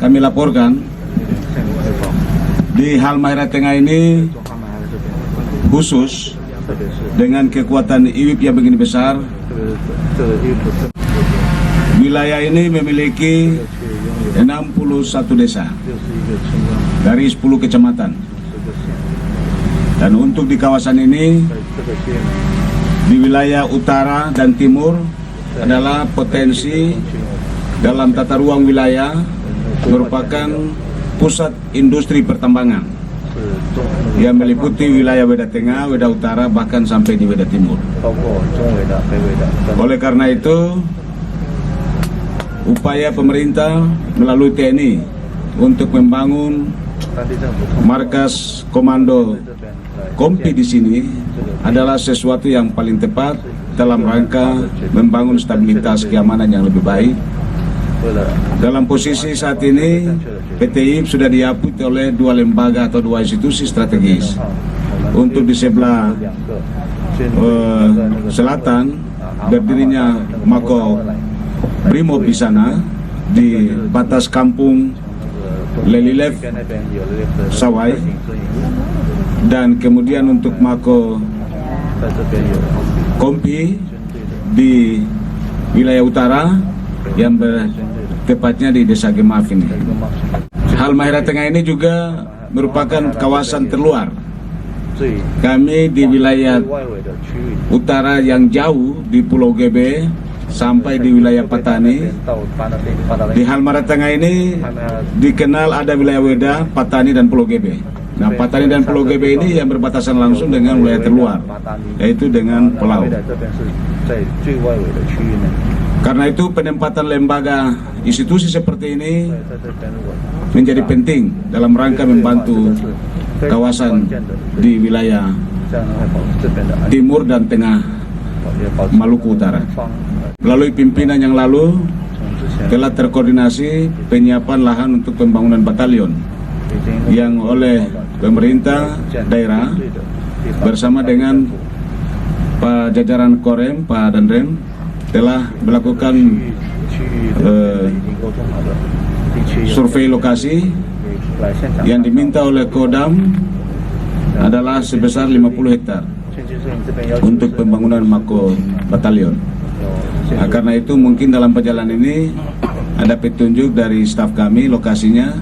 kami laporkan di Halmahera Tengah ini khusus dengan kekuatan IWIP yang begini besar, wilayah ini memiliki 61 desa dari 10 kecamatan. Dan untuk di kawasan ini, di wilayah utara dan timur adalah potensi dalam tata ruang wilayah merupakan pusat industri pertambangan yang meliputi wilayah Weda Tengah, Weda Utara, bahkan sampai di Weda Timur. Oleh karena itu, upaya pemerintah melalui TNI untuk membangun markas komando KOMPI di sini adalah sesuatu yang paling tepat dalam rangka membangun stabilitas keamanan yang lebih baik. Dalam posisi saat ini, PT IWIP sudah diapit oleh 2 lembaga atau 2 institusi strategis. Untuk di sebelah selatan berdirinya Mako Brimob di sana, di batas kampung Lelilev Sawai, dan kemudian untuk Mako KOMPI di wilayah utara yang tepatnya di Desa Gemaf ini. Halmahera Tengah ini juga merupakan kawasan terluar. Kami di wilayah utara yang jauh di Pulau GB sampai di wilayah Patani. Di Halmahera Tengah ini dikenal ada wilayah Weda, Patani, dan Pulau GB. Nah, Patani dan Pulau GB ini yang berbatasan langsung dengan wilayah terluar, yaitu dengan Pulau. Karena itu penempatan lembaga institusi seperti ini menjadi penting dalam rangka membantu kawasan di wilayah timur dan tengah Maluku Utara. Melalui pimpinan yang lalu telah terkoordinasi penyiapan lahan untuk pembangunan batalion yang oleh pemerintah daerah bersama dengan Pak jajaran Korem, Pak Danrem telah melakukan survei lokasi yang diminta oleh Kodam adalah sebesar 50 hektar untuk pembangunan Mako Batalion. Nah, karena itu mungkin dalam perjalanan ini ada petunjuk dari staf kami, lokasinya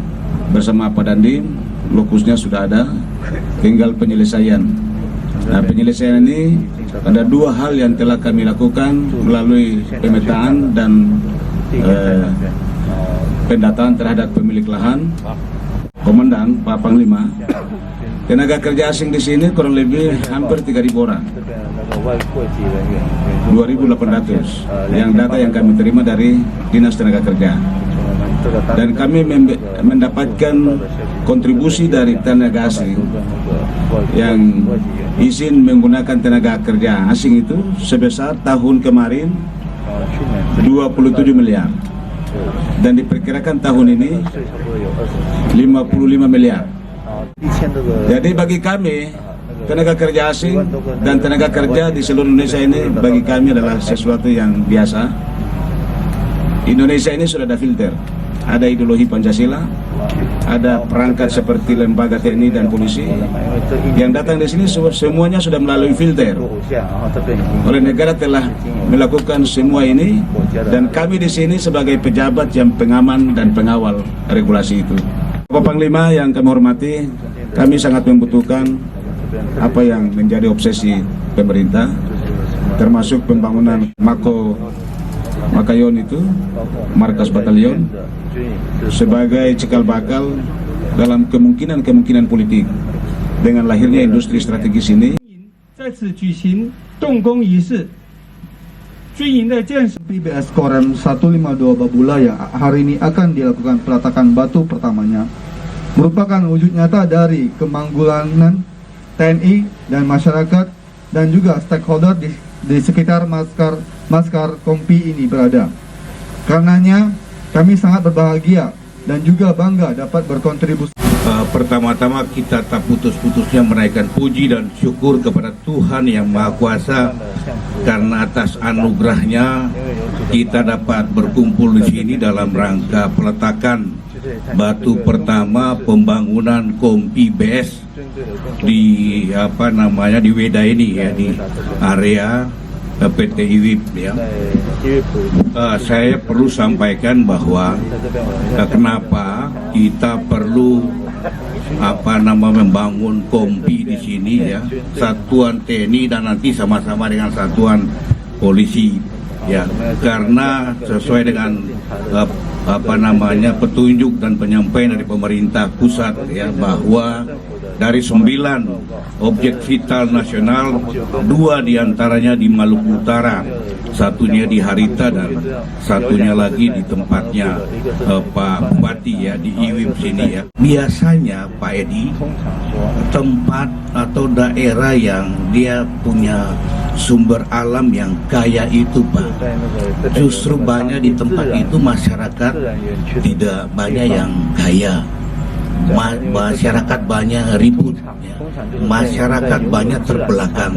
bersama Pak Dandim, lokusnya sudah ada, tinggal penyelesaian. Nah, penyelesaian ini ada 2 hal yang telah kami lakukan melalui pemetaan dan pendataan terhadap pemilik lahan. Komandan Pak Panglima, tenaga kerja asing di sini kurang lebih hampir 3.000 orang, 2.800 yang data yang kami terima dari Dinas Tenaga Kerja. Dan kami mendapatkan kontribusi dari tenaga asing yang izin menggunakan tenaga kerja asing itu sebesar tahun kemarin 27 miliar, dan diperkirakan tahun ini 55 miliar. Jadi bagi kami, tenaga kerja asing dan tenaga kerja di seluruh Indonesia ini bagi kami adalah sesuatu yang biasa. Indonesia ini sudah ada filter, ada ideologi Pancasila, ada perangkat seperti lembaga TNI dan polisi yang datang di sini semuanya sudah melalui filter. Oleh negara telah melakukan semua ini, dan kami di sini sebagai pejabat yang pengaman dan pengawal regulasi itu. Bapak Panglima yang kami hormati, kami sangat membutuhkan apa yang menjadi obsesi pemerintah, termasuk pembangunan Makayon itu, markas batalion, sebagai cikal bakal dalam kemungkinan politik dengan lahirnya industri strategis ini. PBS Korem 152 Babula yang hari ini akan dilakukan peletakan batu pertamanya merupakan wujud nyata dari kemanggulan TNI dan masyarakat dan juga stakeholder di sekitar Maskar KOMPI ini berada. Karenanya kami sangat berbahagia dan juga bangga dapat berkontribusi. Pertama-tama kita tak putus-putusnya menaikkan puji dan syukur kepada Tuhan Yang Maha Kuasa, karena atas anugerahnya kita dapat berkumpul di sini dalam rangka peletakan batu pertama pembangunan Kompi BS di di Weda ini ya, di area PT IWIP ya. Saya perlu sampaikan bahwa kenapa kita perlu membangun Kompi di sini ya, satuan TNI dan nanti sama-sama dengan satuan polisi ya, karena sesuai dengan petunjuk dan penyampaian dari pemerintah pusat ya, bahwa dari 9 objek vital nasional, 2 diantaranya di Maluku Utara, satunya di Harita dan satunya lagi di tempatnya Pak Bupati ya, di IWIP sini ya. Biasanya Pak Edi, tempat atau daerah yang dia punya sumber alam yang kaya itu Pak, justru banyak di tempat itu masyarakat tidak banyak yang kaya. Masyarakat banyak ribut ya. Masyarakat banyak terbelakang.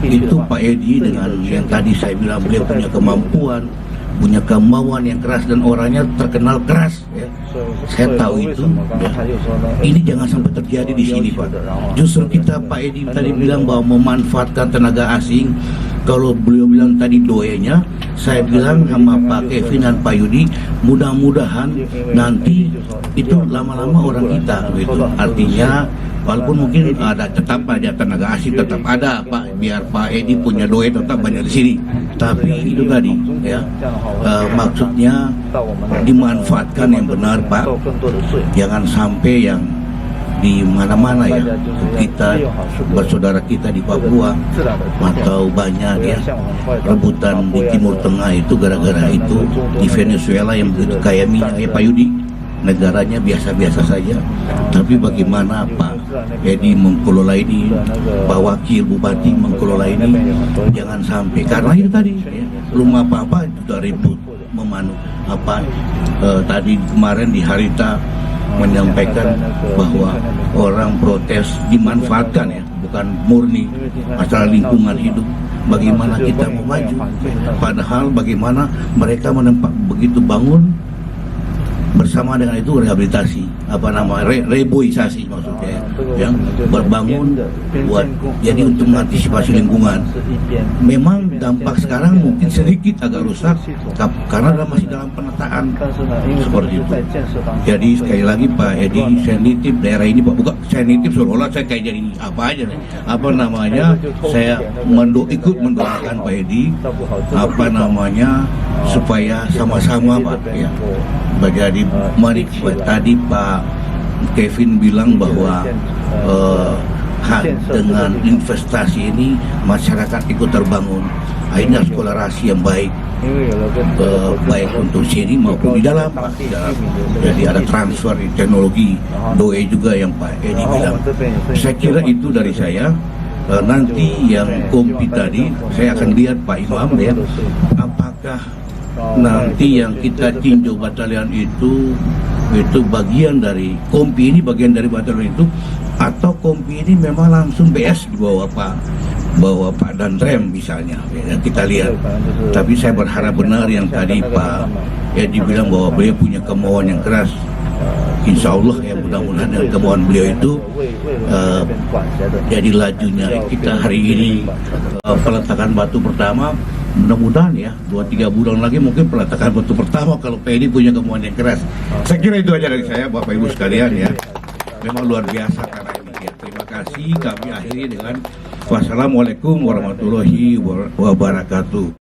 Itu Pak Edi dengan yang tadi saya bilang, beliau punya kemampuan, punya kemauan yang keras dan orangnya terkenal keras ya. Saya tahu itu ya. Ini jangan sampai terjadi di sini Pak. Justru kita, Pak Edi tadi bilang bahwa memanfaatkan tenaga asing. Kalau beliau bilang tadi doanya, saya bilang sama Pak Kevin dan Pak Yudi, mudah-mudahan nanti itu lama-lama orang kita gitu. Artinya walaupun mungkin ada tetap aja tenaga asing tetap ada Pak, biar Pak Edi punya doa tetap banyak di sini. Tapi itu tadi ya, maksudnya dimanfaatkan yang benar Pak. Jangan sampai yang di mana-mana ya, kita bersaudara kita di Papua atau banyak ya rebutan di Timur Tengah itu gara-gara itu. Di Venezuela yang begitu kaya minyak ya Pak Yudi, negaranya biasa-biasa saja, tapi bagaimana Pak Edi mengelola ini, Pak Wakil Bupati mengelola ini, jangan sampai karena itu tadi ya, belum apa-apa sudah ribut memanut tadi kemarin di Harita menyampaikan bahwa orang protes dimanfaatkan ya, bukan murni masalah lingkungan hidup. Bagaimana kita mau maju, padahal bagaimana mereka menempat begitu bangun bersama dengan itu rehabilitasi reboisasi maksudnya ya, yang berbangun buat jadi untuk mengantisipasi lingkungan. Memang dampak sekarang mungkin sedikit agak rusak karena masih dalam penataan seperti itu. Jadi sekali lagi Pak Edi, sensitif daerah ini Pak, bukan sensitif seolah-olah saya kayak jadi saya ikut mendoakan Pak Edi supaya sama-sama Pak ya. Jadi tadi Pak Kevin bilang bahwa dengan investasi ini masyarakat ikut terbangun. Ini eksplorasi yang baik, baik untuk sini maupun di dalam Pak. Jadi ada transfer teknologi, doe juga yang Pak Edi bilang. Saya kira itu dari saya. Nanti yang Kompi tadi saya akan lihat Pak Imam ya, apakah nanti yang kita tinjau batalion itu bagian dari Kompi ini, bagian dari batalion itu, atau Kompi ini memang langsung BS di bawah Pak Danrem misalnya ya, kita lihat. Tapi saya berharap benar yang tadi Pak Edi bilang bahwa beliau punya kemauan yang keras. Insya Allah ya, mudah-mudahan dengan kemauan beliau itu jadi lajunya kita hari ini peletakan batu pertama. Mudah-mudahan ya 2-3 bulan lagi mungkin peletakan batu pertama kalau PDI punya kemauan yang keras. Saya kira itu aja dari saya Bapak Ibu sekalian ya. Memang luar biasa karena ini ya. Terima kasih, kami akhiri dengan wassalamualaikum warahmatullahi wabarakatuh.